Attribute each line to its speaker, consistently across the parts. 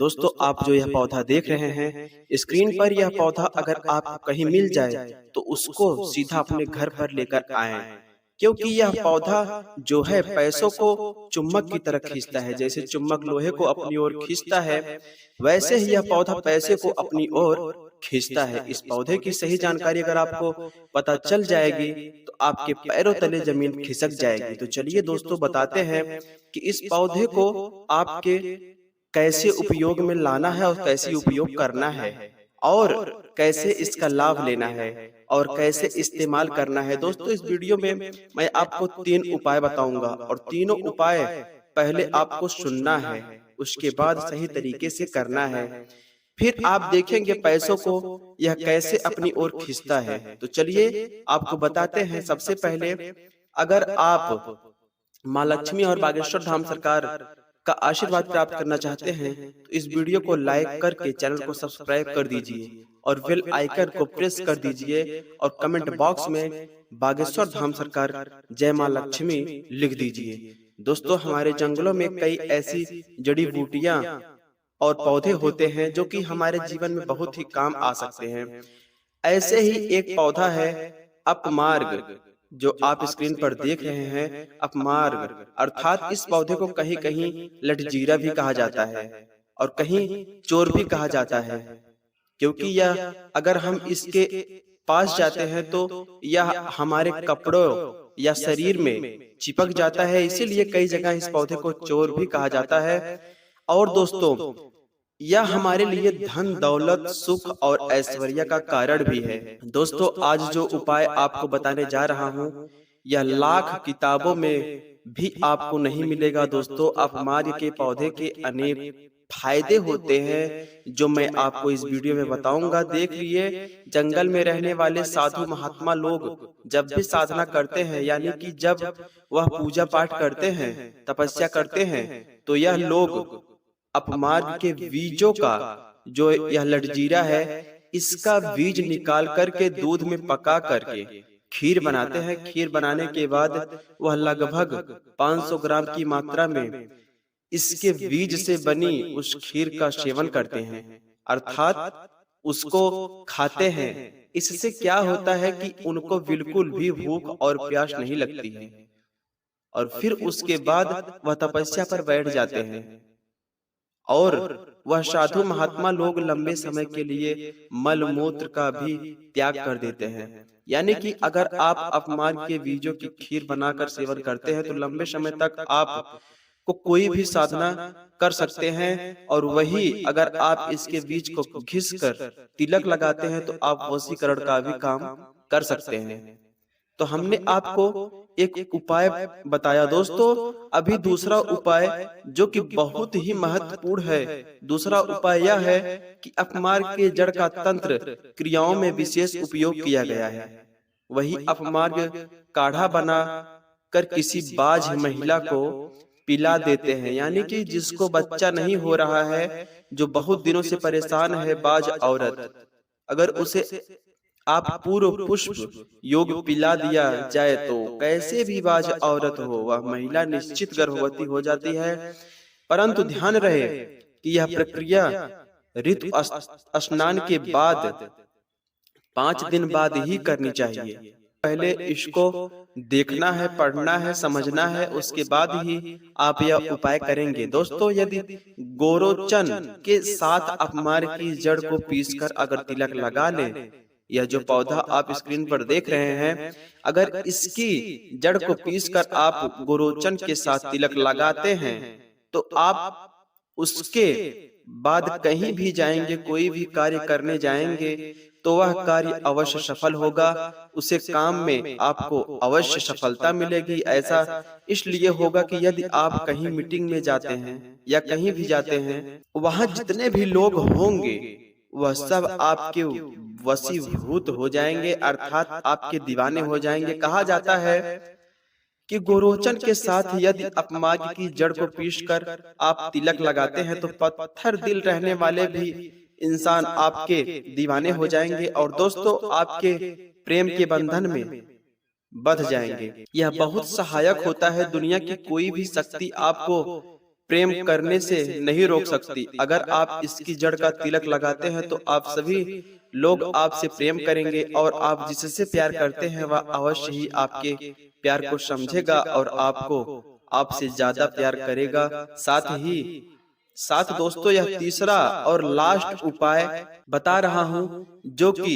Speaker 1: दोस्तों आप जो यह पौधा देख रहे हैं स्क्रीन पर, यह पौधा अगर आपको कहीं मिल जाए तो उसको सीधा अपने घर पर लेकर आएं, क्योंकि यह पौधा जो है पैसों को चुम्बक की तरह खींचता है। जैसे चुम्बक लोहे को अपनी ओर खींचता है, वैसे ही यह पौधा पैसे को अपनी ओर खींचता है। इस पौधे की सही जानकारी अगर आपको पता चल जाएगी तो आपके पैरों तले जमीन खिसक जाएगी। तो चलिए दोस्तों बताते हैं कि इस पौधे को आपके कैसे उपयोग में लाना है और कैसे उपयोग करना है, और कैसे इसका लाभ लेना है और कैसे इस्तेमाल करना है। दोस्तों इस वीडियो में मैं आपको 3 उपाय बताऊंगा, और तीनों उपाय पहले आपको सुनना है, उसके बाद सही तरीके से करना है। फिर आप देखेंगे पैसों को यह कैसे अपनी ओर खींचता है। तो चलिए आपको बताते हैं। सबसे पहले, अगर आप माँ लक्ष्मी और बागेश्वर धाम सरकार का आशीर्वाद प्राप्त करना चाहते हैं तो इस वीडियो को लाइक करके चैनल को सब्सक्राइब कर दीजिए और बेल आइकन को प्रेस कर दीजिए, और कमेंट बॉक्स में बागेश्वर धाम सरकार जय माँ लक्ष्मी लिख दीजिए। दोस्तों हमारे जंगलों में कई ऐसी जड़ी बूटियां और पौधे होते हैं जो कि हमारे जीवन में बहुत ही काम आ सकते हैं। ऐसे ही एक पौधा है अपमार्ग, जो आप स्क्रीन पर देख रहे हैं। अपमार्ग अर्थात इस पौधे को कहीं कहीं लटजीरा भी कहा जाता है और कहीं चोर भी कहा जाता है, क्योंकि यह अगर हम इसके पास जाते हैं तो यह हमारे कपड़ों या शरीर में चिपक जाता है। इसीलिए कई जगह इस पौधे को चोर भी कहा जाता है। और दोस्तों यह हमारे लिए धन दौलत सुख और ऐश्वर्य का कारण भी है। दोस्तों आज जो उपाय आपको बताने जा रहा हूँ यह लाख किताबों में भी आपको नहीं मिलेगा। दोस्तों अपमार्ग के पौधे के अनेक फायदे होते हैं जो मैं आपको इस वीडियो में बताऊंगा। देख लिए, जंगल में रहने वाले साधु महात्मा लोग जब भी साधना करते हैं, यानी कि जब वह पूजा पाठ करते हैं, तपस्या करते हैं, तो यह लोग अपमार्ग के बीजों का, जो यह लटजीरा है, इसका बीज निकाल करके दूध में पका करके खीर बनाते हैं। खीर बनाने के बाद वह लगभग 500 ग्राम की मात्रा में इसके बीज से बनी उस खीर का सेवन करते हैं, अर्थात उसको खाते हैं। इससे क्या होता है कि उनको बिल्कुल भी भूख और प्यास नहीं लगती है, और फिर उसके बाद वह तपस्या पर बैठ जाते हैं और वह साधु महात्मा लोग लंबे समय के लिए मल मूत्र का भी त्याग कर देते हैं। यानी कि अगर आप अपमार्ग के बीजों की खीर बनाकर सेवन करते हैं तो लंबे समय तक आप को कोई भी साधना कर सकते हैं। और वही अगर आप इसके बीज को घिस कर तिलक लगाते हैं तो आप वशीकरण का भी काम कर सकते हैं। तो हमने आपको एक उपाय बताया। दोस्तों अभी दूसरा उपाय जो कि बहुत ही महत्वपूर्ण है, दूसरा उपाय यह है कि अपमार्ग के जड़ का तंत्र क्रियाओं में विशेष उपयोग किया गया है। वही अपमार्ग काढ़ा बना कर किसी बाझ महिला को पिला देते हैं, यानी कि जिसको बच्चा नहीं हो रहा है, जो बहुत दिनों से परेशान है, बाझ औरत, अगर उसे आप पूर्व पुष्प योग पिला दिया जाए तो कैसे भी बाझ औरत हो वह महिला निश्चित गर्भवती हो जाती है। परंतु ध्यान रहे कि यह प्रक्रिया ऋतु स्नान के बाद 5 दिन बाद ही करनी चाहिए। पहले इसको देखना है, पढ़ना है, समझना है, उसके बाद ही आप यह उपाय करेंगे। दोस्तों यदि गोरोचन के साथ अपमार्ग की जड़ को पीसकर अगर तिलक लगा लें, यह जो पौधा आप स्क्रीन पर देख रहे हैं, अगर इसकी जड़ को पीसकर आप गोरोचन के साथ तिलक लगाते हैं तो आप उसके बाद कहीं भी जाएंगे, कोई भी कार्य करने जाएंगे तो वह कार्य अवश्य सफल होगा। उसे काम में आपको अवश्य सफलता मिलेगी। ऐसा इसलिए होगा कि यदि आप कहीं मीटिंग में जाते हैं या कहीं भी जाते हैं, वहां जितने भी लोग होंगे वह सब आपके वशीभूत हो जाएंगे, अर्थात आपके दीवाने हो जाएंगे। कहा जाता है कि गोरोचन के साथ यदि अपमार्ग की जड़ को पीसकर आप तिलक लगाते हैं तो पत्थर दिल रहने वाले भी इंसान आपके दीवाने हो जाएंगे और दोस्तों आपके प्रेम के बंधन में बंध जाएंगे। यह बहुत सहायक होता है। दुनिया की कोई भी शक्ति आपको प्रेम करने से नहीं रोक सकती। अगर आप इसकी जड़ का तिलक लगाते हैं तो आप सभी लोग आपसे प्रेम करेंगे और आप जिससे प्यार करते हैं वह अवश्य ही आपके प्यार को समझेगा और आपको आपसे ज्यादा प्यार करेगा। साथ दोस्तों, यह तीसरा और लास्ट उपाय बता रहा हूं जो कि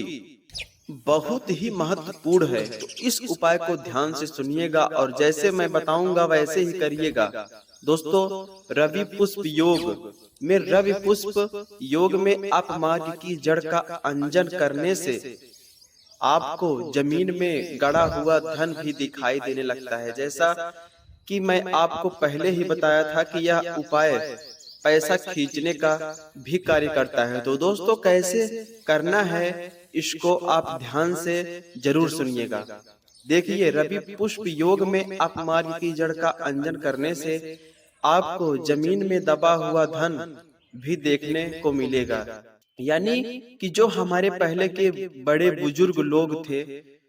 Speaker 1: बहुत ही महत्वपूर्ण है। तो इस उपाय को ध्यान से सुनिएगा और जैसे मैं बताऊंगा वैसे ही करिएगा। दोस्तों, रवि पुष्प योग में रवि पुष्प योग में आप मार्ग की जड़ का अंजन करने से आपको जमीन में गड़ा हुआ धन भी दिखाई देने लगता है। जैसा कि मैं आपको पहले ही बताया था कि यह उपाय पैसा खींचने का भी कार्य करता है। तो दोस्तों, कैसे करना है इसको आप ध्यान से जरूर सुनिएगा। देखिए, रवि पुष्प योग में आप मार्ग की जड़ का अंजन करने से आपको जमीन में दबा हुआ धन भी देखने को मिलेगा। यानी कि जो हमारे पहले के बड़े बुजुर्ग लोग थे,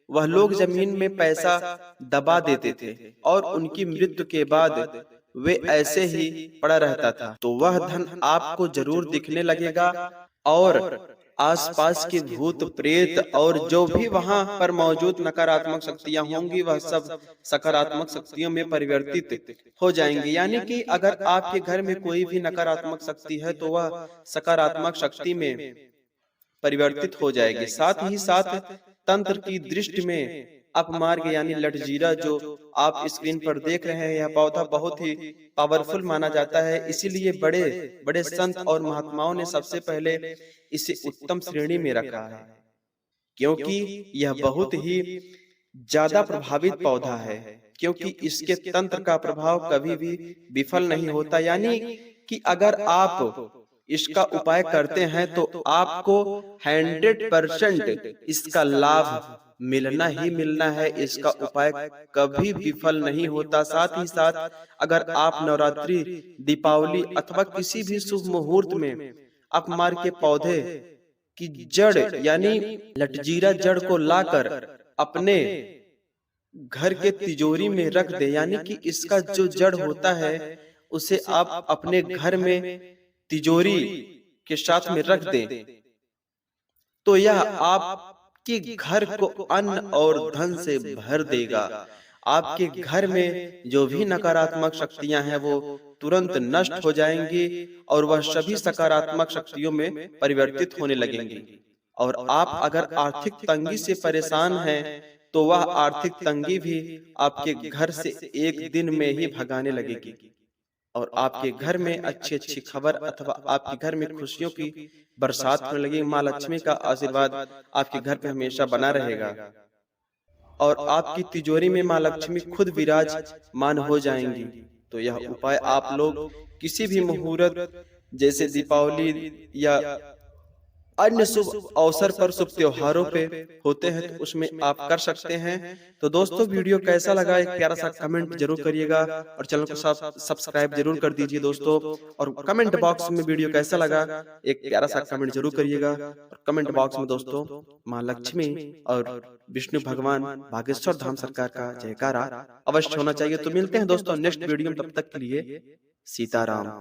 Speaker 1: वह लोग जमीन में पैसा दबा देते थे और उनकी मृत्यु के बाद वे ऐसे ही पड़ा रहता था। तो वह धन आपको जरूर दिखने लगेगा और आसपास के भूत प्रेत और जो भी वहां पर मौजूद नकारात्मक शक्तियां होंगी वह सब सकारात्मक शक्तियों में परिवर्तित हो जाएंगी। यानी कि अगर आपके घर में कोई भी नकारात्मक शक्ति है तो वह सकारात्मक शक्ति में परिवर्तित हो जाएगी। साथ ही साथ तंत्र की दृष्टि में अपमार्ग यानी लटजीरा जो आप स्क्रीन पर देख रहे हैं, यह पौधा बहुत ही पावरफुल माना जाता है। इसीलिए बड़े बड़े संत और महात्माओं ने सबसे पहले इसे उत्तम श्रेणी में रखा है, क्योंकि यह बहुत ही ज्यादा प्रभावित पौधा है, क्योंकि इसके तंत्र का प्रभाव कभी भी विफल नहीं होता। यानी कि अगर आप इसका उपाय करते हैं तो आपको 100% इसका लाभ मिलना ही मिलना है। इसका उपाय कभी विफल नहीं होता। साथ ही साथ अगर आप नवरात्रि, दीपावली अथवा किसी भी शुभ मुहूर्त में अपमार के पौधे की जड़ यानी लटजीरा जड़ को लाकर अपने घर के तिजोरी में रख दे, यानी कि इसका जो जड़ होता है उसे आप अपने घर में तिजोरी के साथ में रख दें, तो यह आपके घर को अन्न और धन से भर देगा। आपके घर में जो भी नकारात्मक शक्तियां हैं वो तुरंत नष्ट हो जाएंगी और वह सभी सकारात्मक शक्तियों में परिवर्तित होने लगेंगी। और आप अगर आर्थिक तंगी से परेशान हैं तो वह आर्थिक तंगी भी आपके घर से एक दिन में ही भगाने लगेगी और आपके घर में अच्छी अच्छी खबर अथवा आपके घर में खुशियों की बरसात होने लगेगी। माँ लक्ष्मी का आशीर्वाद आपके घर पे हमेशा बना रहेगा और आपकी तिजोरी में माँ लक्ष्मी खुद विराजमान हो जाएंगी। तो यह उपाय आप लोग किसी भी मुहूर्त जैसे दीपावली या अन्य शुभ अवसर पर, शुभ त्योहारों पे होते हैं तो उसमें आप कर सकते हैं। तो दोस्तों, वीडियो कैसा लगा एक प्यारा सा कमेंट जरूर करिएगा और चैनल को सब्सक्राइब जरूर कर दीजिए दोस्तों। और कमेंट बॉक्स में वीडियो कैसा लगा एक प्यारा सा कमेंट जरूर करिएगा। और कमेंट बॉक्स में दोस्तों माँ लक्ष्मी और विष्णु भगवान बागेश्वर धाम सरकार का जयकारा अवश्य होना चाहिए। तो मिलते हैं दोस्तों नेक्स्ट वीडियो में, तब तक के लिए सीताराम।